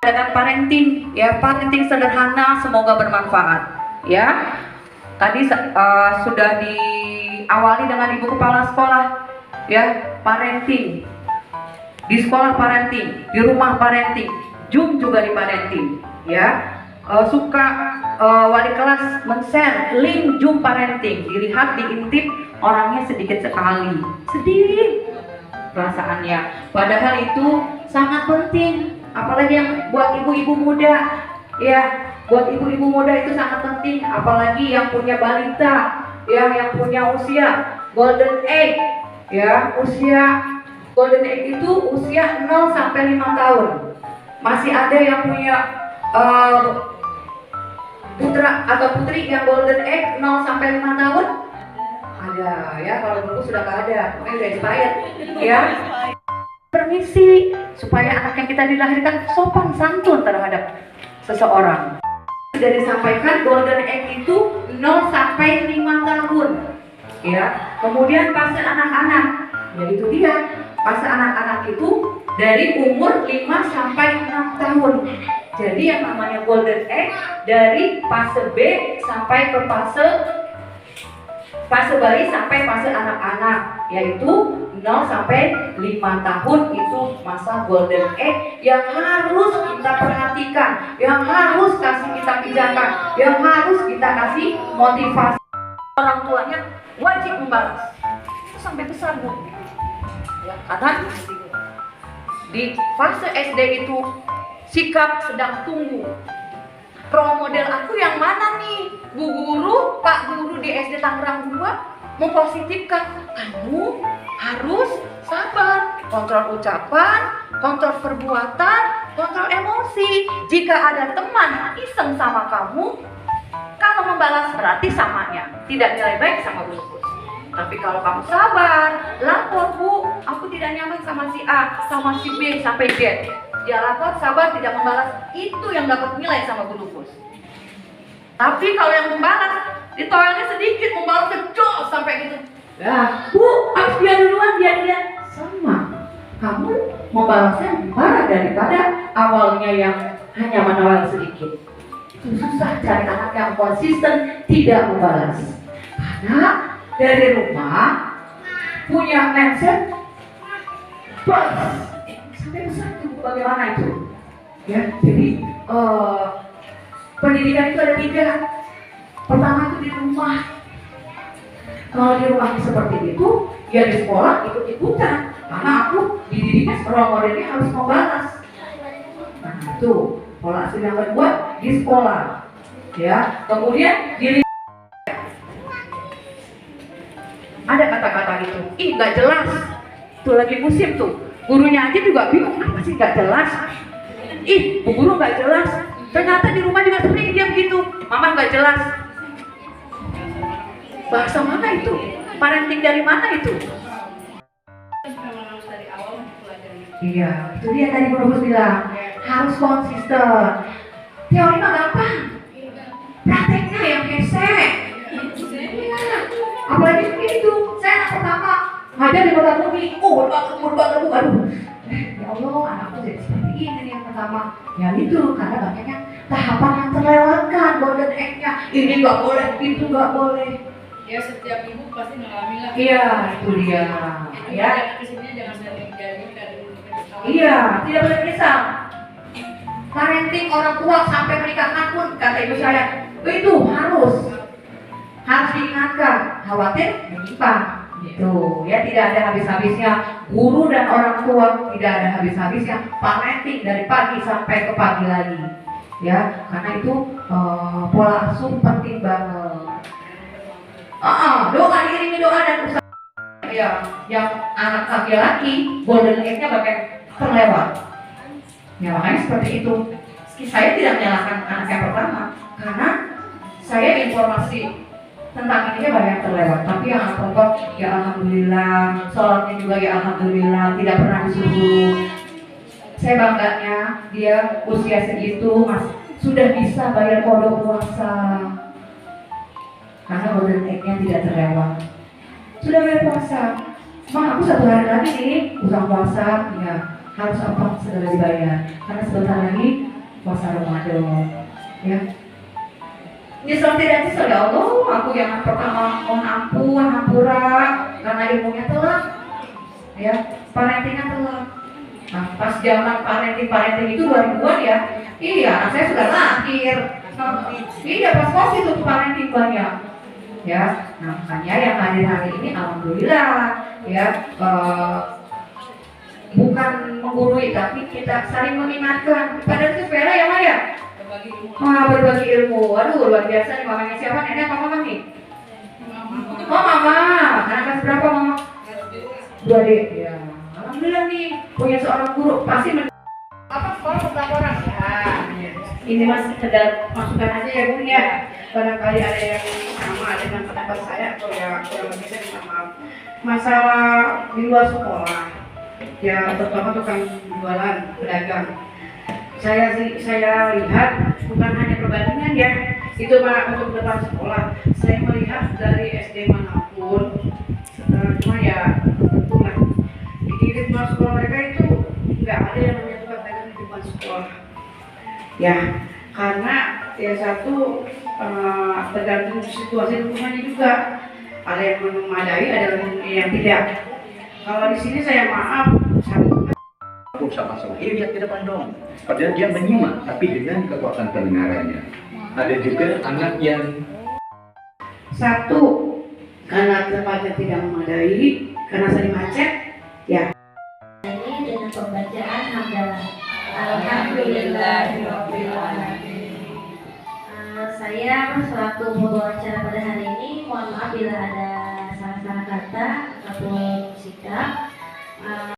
dengan parenting, ya, parenting sederhana, semoga bermanfaat, ya. Tadi sudah diawali dengan ibu kepala sekolah, ya, parenting. Di sekolah parenting, di rumah parenting, Zoom juga di parenting, ya. Suka wali kelas men-share link Zoom parenting, dilihat, diintip, orangnya sedikit sekali, sedih perasaannya. Padahal itu sangat penting, apalagi yang buat ibu-ibu muda, ya, buat ibu-ibu muda itu sangat penting, apalagi yang punya balita, ya, yang punya usia golden age, ya, usia golden age itu usia 0 sampai 5 tahun. Masih ada yang punya putra atau putri yang golden age 0 sampai 5 tahun? Ada, ya, kalau dulu sudah nggak ada, makanya udah expired, ya. Permisi, supaya anak yang kita dilahirkan sopan santun terhadap seseorang. Sudah disampaikan golden age itu 0 sampai 5 tahun, ya. Kemudian fase anak-anak, ya itu dia, fase anak-anak itu dari umur 5 sampai 6 tahun. Jadi yang namanya golden age dari fase B sampai ke fase bayi sampai fase anak-anak, yaitu 0 sampai 5 tahun itu masa golden age yang harus kita perhatikan, yang harus kita pijakan, yang harus kita kasih motivasi. Orang tuanya wajib membalas itu sampai besar, Bu, ya, karena di fase SD itu sikap sedang tumbuh. Role model aku yang mana nih? Bu guru, Pak guru di SD Tangerang 2 mempositifkan kamu harus sabar, kontrol ucapan, kontrol perbuatan, kontrol emosi. Jika ada teman iseng sama kamu, kalau membalas berarti samanya tidak nilai baik sama guru. Tapi kalau kamu sabar, lapor, Bu, aku tidak nyaman sama si A, sama si B sampai Z. Dia lapor, sabar, tidak membalas, itu yang dapat nilai sama guru bos. Tapi kalau yang membalas, ditoelnya sedikit, membalas kecil sampai gitu. Ya, Bu, harus dia duluan, dia sama. Kamu membalasnya parah daripada awalnya yang hanya menawar sedikit. Itu susah cari anak yang konsisten tidak membalas. Karena dari rumah punya mindset balas sampai besar itu bagaimana itu, ya. Jadi pendidikan itu ada 3. Pertama itu di rumah. Kalau di rumah seperti itu, ya di sekolah ikut-ikutan, karena aku dididiknya role modelnya harus membalas. Nah itu pola asuh yang kedua di sekolah, ya. Kemudian di ada kata-kata gitu, ih nggak jelas, tuh lagi musim tuh, gurunya aja juga bingung, apa sih nggak jelas, ih bu guru nggak jelas, ternyata di rumah juga sering dia begitu, mama nggak jelas. Bahasa mana itu? Parenting dari mana itu? Iya, itu dia tadi Bu Rubus bilang, harus konsisten. Teori mah gampang, prakteknya yang hesek. Apalagi begitu, saya anak pertama ngajar di Kota Bumi, aduh, ya Allah, anakku jadi seperti ini nih yang pertama. Ya itu, karena banyaknya tahapan yang terlewatkan, golden age-nya, ini nggak boleh, itu nggak boleh. Ya setiap ibu pasti mengalami lah. Iya, itu dia. Ya. Kesininya jangan dari Iya, tidak boleh misal. Parenting orang tua sampai pernikahan pun kata ibu saya, itu harus diingatkan, khawatir menyimpang gitu, ya. Tidak ada habis-habisnya guru dan orang tua, tidak ada habis-habisnya parenting dari pagi sampai ke pagi lagi, ya. Karena itu pola asuh penting banget. Doa diiringi doa dan usaha, ya. Yang anak laki-laki golden age-nya bagian terlewat, ya. Makanya seperti itu. Saya tidak menyalahkan anak yang pertama, karena saya informasi tentang ininya banyak terlewat. Tapi yang anak perempuan, ya alhamdulillah, sholatnya juga ya alhamdulillah, tidak pernah disuruh. Saya bangganya dia usia segitu sudah bisa bayar kodok puasa, karena golden age-nya tidak terlewat. Sudah bayar puasa, aku 1 hari lagi nih utang puasa, ya harus apa segera dibayar, karena sebentar lagi puasa Ramadan. Ya. Nyesel tidak nyesel ya Allah, aku yang pertama mohon ampun, hampura karena ilmunya telat, ya, parentingnya telat. Nah, pas zaman parenting itu 2000-an ya, iya, anak saya sudah lahir. Nah, iya, pas COVID itu parenting banyak, ya. Nah, makanya yang hadir hari ini, alhamdulillah, ya, bukan menggurui tapi kita saling mengingatkan. Padahal itu sepele ya, Maya. Berbagi ilmu. Berbagi ilmu. Waduh, luar biasa nih. Mamanya siapa? Nenek apa mama nih? Oh, mama. Anak kelas berapa, mama? 2D. Ya. Alhamdulillah nih punya seorang guru. Pasti apa sekolah pelaporan? Ya. Ini mas sekedar masukan aja ya, Bu ya. Barangkali ada yang sama dengan pendapat saya atau ya kurang lebih saya minta maaf. Masalah di luar sekolah. Ya, terutama tukang jualan, pedagang. Saya lihat bukan hanya perbandingan ya, itu Pak untuk depan sekolah. Saya melihat dari SD manapun, cuma ya tentulah di depan sekolah mereka itu nggak ada yang namanya tukang dagang di depan sekolah. Ya, karena ya satu tergantung situasi lingkungannya juga. Ada yang memadai, ada yang tidak. Kalau di sini saya maaf, sama-sama lihat ke depan dong. Padahal dia menyimak, tapi dengan kekuatan pendengarannya. Ada juga anak yang satu karena tempatnya tidak memadai, karena sering macet, ya. Ini dengan pembacaan hamdalah. Alhamdulillahirabbil alamin. Saya selaku pembawa acara pada hari ini, mohon maaf bila ada salah-salah kata ataupun sikap.